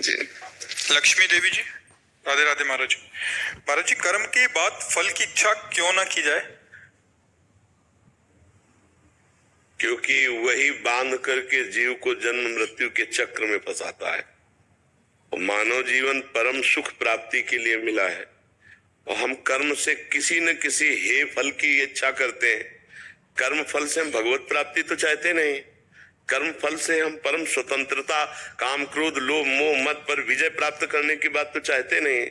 जी। लक्ष्मी देवी जी, राधे राधे महाराज जी। महाराज जी, कर्म के बाद फल की इच्छा क्यों ना की जाए? क्योंकि वही बांध करके जीव को जन्म मृत्यु के चक्र में फंसाता है। और मानव जीवन परम सुख प्राप्ति के लिए मिला है और हम कर्म से किसी न किसी हे फल की इच्छा करते हैं। कर्म फल से हम भगवत प्राप्ति तो चाहते नहीं। कर्म फल से हम परम स्वतंत्रता, काम क्रोध लोभ मोह मद पर विजय प्राप्त करने की बात तो चाहते नहीं।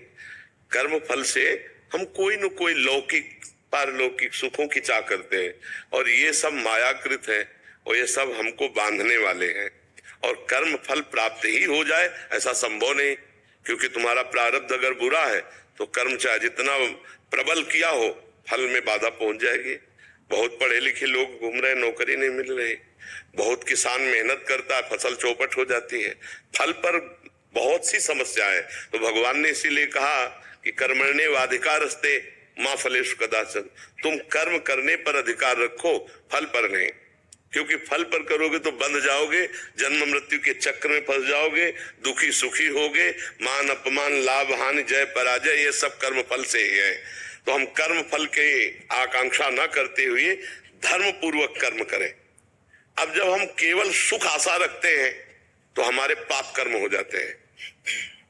कर्म फल से हम कोई न कोई लौकिक पारलौकिक सुखों की चाह करते हैं और ये सब मायाकृत है और ये सब हमको बांधने वाले हैं। और कर्म फल प्राप्त ही हो जाए ऐसा संभव नहीं, क्योंकि तुम्हारा प्रारब्ध अगर बुरा है तो कर्म चाहे जितना प्रबल किया हो फल में बाधा पहुंच जाएगी। बहुत पढ़े लिखे लोग घूम रहे, नौकरी नहीं मिल रही। बहुत किसान मेहनत करता है, फसल चौपट हो जाती है। फल पर बहुत सी समस्याएं। तो भगवान ने इसीलिए कहा कि कर्मण्येवाधिकारस्ते मां फलेषु कदाचन। तुम कर्म करने पर अधिकार रखो, फल पर नहीं। क्योंकि फल पर करोगे तो बंध जाओगे, जन्म मृत्यु के चक्र में फंस जाओगे, दुखी सुखी होगे, मान अपमान लाभ हानि जय पराजय ये सब कर्म फल से ही है। तो हम कर्म फल के आकांक्षा न करते हुए धर्म पूर्वक कर्म करें। अब जब हम केवल सुख आशा रखते हैं तो हमारे पाप कर्म हो जाते हैं।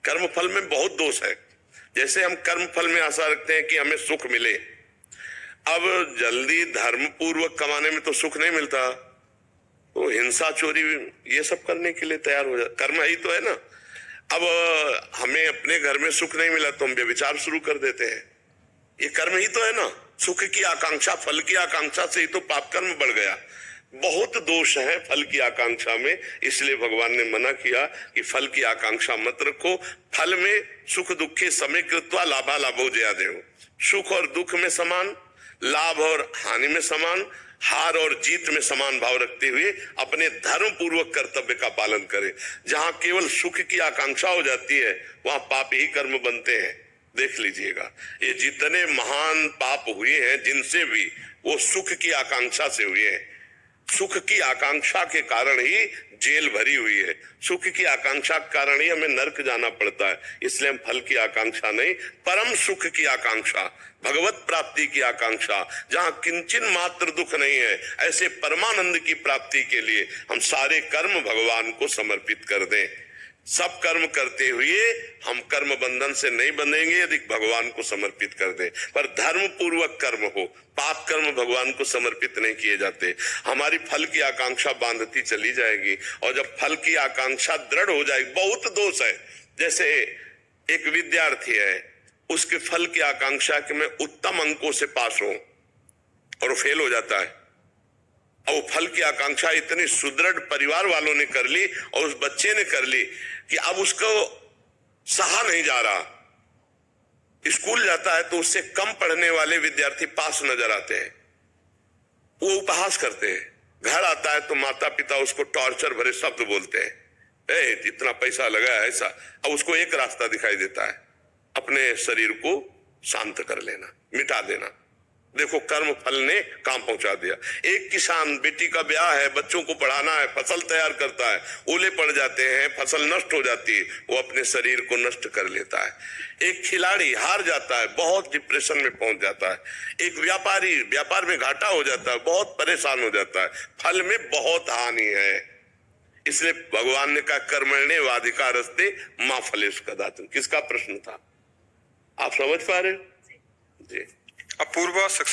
कर्म फल में बहुत दोष है। जैसे हम कर्म फल में आशा रखते हैं कि हमें सुख मिले, अब जल्दी धर्म पूर्वक कमाने में तो सुख नहीं मिलता, तो हिंसा चोरी ये सब करने के लिए तैयार हो जाता। कर्म ही तो है ना। अब हमें अपने घर में सुख नहीं मिला तो हम व्यभिचार शुरू कर देते हैं, ये कर्म ही तो है ना। सुख की आकांक्षा, फल की आकांक्षा से ही तो पाप कर्म बढ़ गया। बहुत दोष है फल की आकांक्षा में, इसलिए भगवान ने मना किया कि फल की आकांक्षा मत रखो। फल में सुख दुखे समय कृत्वा लाभा लाभो जयादेव। सुख और दुख में समान, लाभ और हानि में समान, हार और जीत में समान भाव रखते हुए अपने धर्म पूर्वक कर्तव्य का पालन करें। जहां केवल सुख की आकांक्षा हो जाती है वहां पाप ही कर्म बनते हैं। देख लीजिएगा, ये जितने महान पाप हुए हैं जिनसे भी, वो सुख की आकांक्षा से हुए हैं। सुख की आकांक्षा के कारण ही जेल भरी हुई है। सुख की आकांक्षा के कारण ही हमें नरक जाना पड़ता है। इसलिए हम फल की आकांक्षा नहीं, परम सुख की आकांक्षा, भगवत प्राप्ति की आकांक्षा, जहां किंचन मात्र दुख नहीं है, ऐसे परमानंद की प्राप्ति के लिए हम सारे कर्म भगवान को समर्पित कर दें। सब कर्म करते हुए हम कर्म बंधन से नहीं बंधेंगे यदि भगवान को समर्पित कर दें। पर धर्म पूर्वक कर्म हो, पाप कर्म भगवान को समर्पित नहीं किए जाते। हमारी फल की आकांक्षा बांधती चली जाएगी और जब फल की आकांक्षा दृढ़ हो जाएगी, बहुत दोष है। जैसे एक विद्यार्थी है, उसके फल की आकांक्षा कि मैं उत्तम अंकों से पास हूं और वो फेल हो जाता है। और फल की आकांक्षा इतनी सुदृढ़ परिवार वालों ने कर ली और उस बच्चे ने कर ली कि अब उसको सहा नहीं जा रहा। स्कूल जाता है तो उससे कम पढ़ने वाले विद्यार्थी पास नजर आते हैं, वो उपहास करते हैं। घर आता है तो माता पिता उसको टॉर्चर भरे शब्द बोलते हैं, ए इतना पैसा लगा है ऐसा। अब उसको एक रास्ता दिखाई देता है, अपने शरीर को शांत कर लेना, मिटा देना। देखो कर्म फल ने काम पहुंचा दिया। एक किसान, बेटी का ब्याह है, बच्चों को पढ़ाना है, फसल तैयार करता है, ओले पड़ जाते हैं, फसल नष्ट हो जाती है, वो अपने शरीर को नष्ट कर लेता है। एक खिलाड़ी हार जाता है, बहुत डिप्रेशन में पहुंच जाता है। एक व्यापारी, व्यापार में घाटा हो जाता है, बहुत परेशान हो जाता है। फल में बहुत हानि है। इसलिए भगवान ने कहा कर्मण्येवाधिकारस्ते मां फलेषु कदाचन। किसका प्रश्न था, आप समझ पा रहे? जी। अपूर्वा सक्सेस